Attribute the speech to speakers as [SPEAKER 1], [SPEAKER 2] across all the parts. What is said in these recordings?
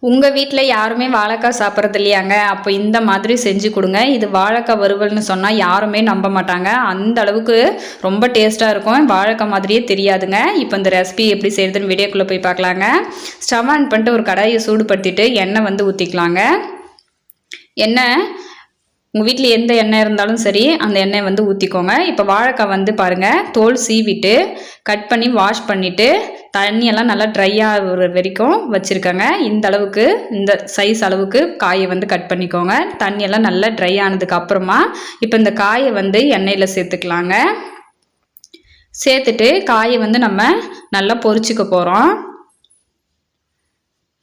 [SPEAKER 1] உங்கள் வீட்டில் யாருமே வாழைக்காய் சாப்பிட்றது இல்லையாங்க? அப்போ இந்த மாதிரி செஞ்சு கொடுங்க. இது வாழைக்காய் வறுவல்னு சொன்னால் யாருமே நம்ப மாட்டாங்க. அந்த அளவுக்கு ரொம்ப டேஸ்ட்டாக இருக்கும். வாழைக்காய் மாதிரியே தெரியாதுங்க. இப்போ இந்த ரெசிபி எப்படி செய்யுதுன்னு வீடியோக்குள்ளே போய் பார்க்கலாங்க. ஸ்டவ் ஆன் பண்ணிட்டு ஒரு கடாயை சூடுபடுத்திட்டு எண்ணெய் வந்து ஊற்றிக்கலாங்க. எண்ணெய் உங்கள் வீட்டில் எந்த எண்ணெய் இருந்தாலும் சரி அந்த எண்ணெயை வந்து ஊற்றிக்கோங்க. இப்போ வாழைக்காய் வந்து பாருங்கள், தோல் சீவிட்டு கட் பண்ணி வாஷ் பண்ணிவிட்டு தண்ணியெல்லாம் நல்லா ட்ரை ஆகிற வரைக்கும் வச்சுருக்கேங்க. இந்த அளவுக்கு இந்த சைஸ் அளவுக்கு காயை வந்து கட் பண்ணிக்கோங்க. தண்ணியெல்லாம் நல்லா ட்ரை ஆனதுக்கு அப்புறமா இப்போ இந்த காயை வந்து எண்ணெயில் சேர்த்துக்கலாங்க. சேர்த்துட்டு காயை வந்து நம்ம நல்லா பொரிச்சுக்க போகிறோம்.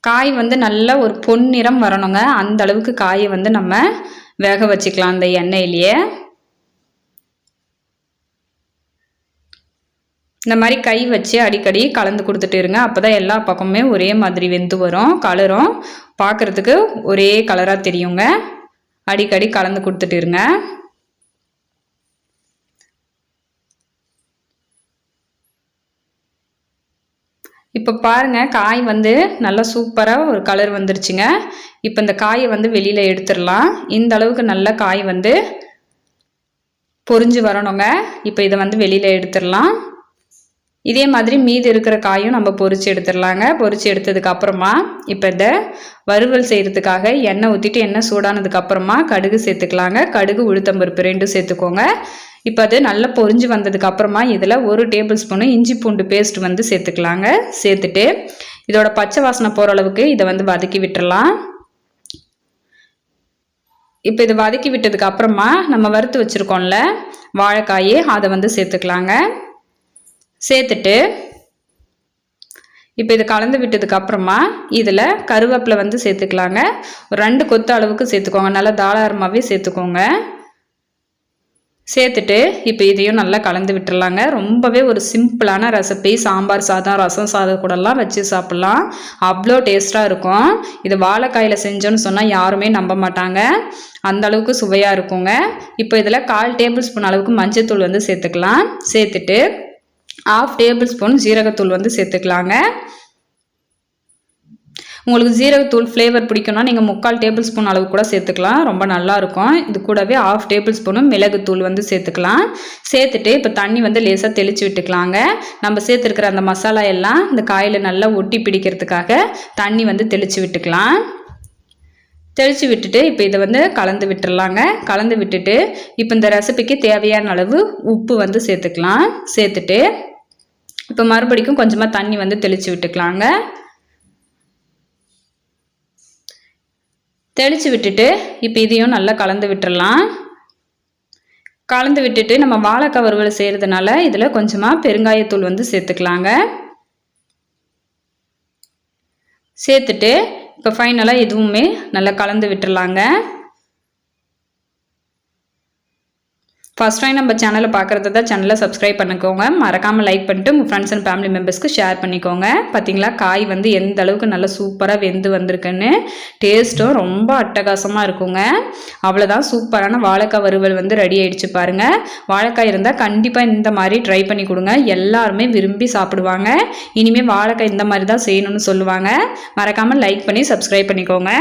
[SPEAKER 1] காய் வந்து நல்ல ஒரு பொன்னிறம் வரணுங்க. அந்த அளவுக்கு காயை வந்து நம்ம வேக வச்சுக்கலாம் அந்த எண்ணெயிலேயே. இந்த மாதிரி கை வச்சு அடிக்கடி கலந்து கொடுத்துட்டு இருங்க. அப்போ தான் எல்லா பக்கமுமே ஒரே மாதிரி வெந்து வரும். கலரும் பார்க்குறதுக்கு ஒரே கலராக தெரியுங்க. அடிக்கடி கலந்து கொடுத்துட்டு இருங்க. இப்போ பாருங்கள், காய் வந்து நல்லா சூப்பராக ஒரு கலர் வந்துருச்சுங்க. இப்போ இந்த காயை வந்து வெளியில் எடுத்துடலாம். இந்த அளவுக்கு நல்ல காய் வந்து பொரிஞ்சு வரணுங்க. இப்போ இதை வந்து வெளியில் எடுத்துடலாம். இதே மாதிரி மீதி இருக்கிற காயும் நம்ம பொரிச்சு எடுத்துடலாங்க. பொரிச்சு எடுத்ததுக்கு அப்புறமா இப்போ இதை வறுவல் செய்கிறதுக்காக எண்ணெய் ஊற்றிட்டு எண்ணெய் சூடானதுக்கு அப்புறமா கடுகு சேர்த்துக்கலாங்க. கடுகு உளுத்தம்பருப்பு ரெண்டும் சேர்த்துக்கோங்க. இப்போ அது நல்லா பொரிஞ்சு வந்ததுக்கு அப்புறமா இதில் 1 டேபிள் ஸ்பூனு இஞ்சி பூண்டு பேஸ்ட் வந்து சேர்த்துக்கலாங்க. சேர்த்துட்டு இதோட பச்சை வாசனை போகிற அளவுக்கு இதை வந்து வதக்கி விட்டுறலாம். இப்போ இதை வதக்கி விட்டதுக்கு அப்புறமா நம்ம வறுத்து வச்சுருக்கோம்ல வாழைக்காயே, அதை வந்து சேர்த்துக்கலாங்க. சேர்த்துட்டு இப்போ இதை கலந்து விட்டதுக்கு அப்புறமா இதில் கருவேப்பிலை வந்து சேர்த்துக்கலாங்க. ஒரு 2 கொத்து அளவுக்கு சேர்த்துக்கோங்க. நல்லா தாராளமாகவே சேர்த்துக்கோங்க. சேர்த்துட்டு இப்போ இதையும் நல்லா கலந்து விட்டுறலாங்க. ரொம்பவே ஒரு சிம்பிளான ரெசிபி. சாம்பார் சாதம், ரசம் சாதம் கூடலாம் வச்சு சாப்பிட்லாம். அவ்வளோ டேஸ்ட்டாக இருக்கும். இது வாழைக்காயில் செஞ்சோன்னு சொன்னால் யாருமே நம்ப மாட்டாங்க. அந்த அளவுக்கு சுவையாக இருக்குங்க. இப்போ இதில் 1/4 டேபிள் ஸ்பூன் அளவுக்கு மஞ்சள்தூள் வந்து சேர்த்துக்கலாம். சேர்த்துட்டு 1/2 டேபிள் ஸ்பூன் ஜீரகத்தூள் வந்து சேர்த்துக்கலாங்க. உங்களுக்கு ஜீரகத்தூள் ஃப்ளேவர் பிடிக்கும்னா நீங்கள் 3/4 டேபிள் ஸ்பூன் அளவு கூட சேர்த்துக்கலாம். ரொம்ப நல்லாயிருக்கும். இது கூடவே 1/2 டேபிள் ஸ்பூனும் மிளகுத்தூள் வந்து சேர்த்துக்கலாம். சேர்த்துட்டு இப்போ தண்ணி வந்து லேசாக தெளித்து விட்டுக்கலாங்க. நம்ம சேர்த்துருக்கிற அந்த மசாலா எல்லாம் இந்த காயில் நல்லா ஒட்டி பிடிக்கிறதுக்காக தண்ணி வந்து தெளித்து விட்டுக்கலாம். தெளித்து விட்டுட்டு இப்போ இதை வந்து கலந்து விட்டுறலாங்க. கலந்து விட்டுட்டு இப்போ இந்த ரெசிபிக்கு தேவையான அளவு உப்பு வந்து சேர்த்துக்கலாம். சேர்த்துட்டு இப்போ மறுபடியும் கொஞ்சமாக தண்ணி வந்து தெளித்து விட்டுக்கலாங்க. தெளித்து விட்டுட்டு இப்போ இதையும் நல்லா கலந்து விட்டுறலாம். கலந்து விட்டுட்டு நம்ம வாழைக்காய் வறுவல் செய்கிறதுனால இதில் கொஞ்சமாக பெருங்காயத்தூள் வந்து சேர்த்துக்கலாங்க. சேர்த்துட்டு இப்போ ஃபைனலாக எதுவுமே நல்லா கலந்து விட்டுறலாங்க. ஃபர்ஸ்ட் டைம் நம்ம சேனலை பார்க்குறது தான் சேனலை சப்ஸ்கிரைப் பண்ணிக்கோங்க. மறக்காமல் லைக் பண்ணிட்டு உங்கள் ஃப்ரெண்ட்ஸ் அண்ட் ஃபேமிலி மெம்பர்ஸ்க்கு ஷேர் பண்ணிக்கோங்க. பார்த்தீங்களா, காய் வந்து எந்த அளவுக்கு நல்லா சூப்பராக வெந்து வந்திருக்குன்னு. டேஸ்ட்டும் ரொம்ப அட்டகாசமாக இருக்குங்க. அவ்வளோதான், சூப்பரான வாழைக்காய் வறுவல் வந்து ரெடி ஆகிடுச்சு பாருங்கள். வாழைக்காய் இருந்தால் கண்டிப்பாக இந்த மாதிரி ட்ரை பண்ணி கொடுங்க. எல்லாருமே விரும்பி சாப்பிடுவாங்க. இனிமேல் வாழைக்காய் இந்த மாதிரி தான் செய்யணும்னு சொல்லுவாங்க. மறக்காமல் லைக் பண்ணி சப்ஸ்கிரைப் பண்ணிக்கோங்க.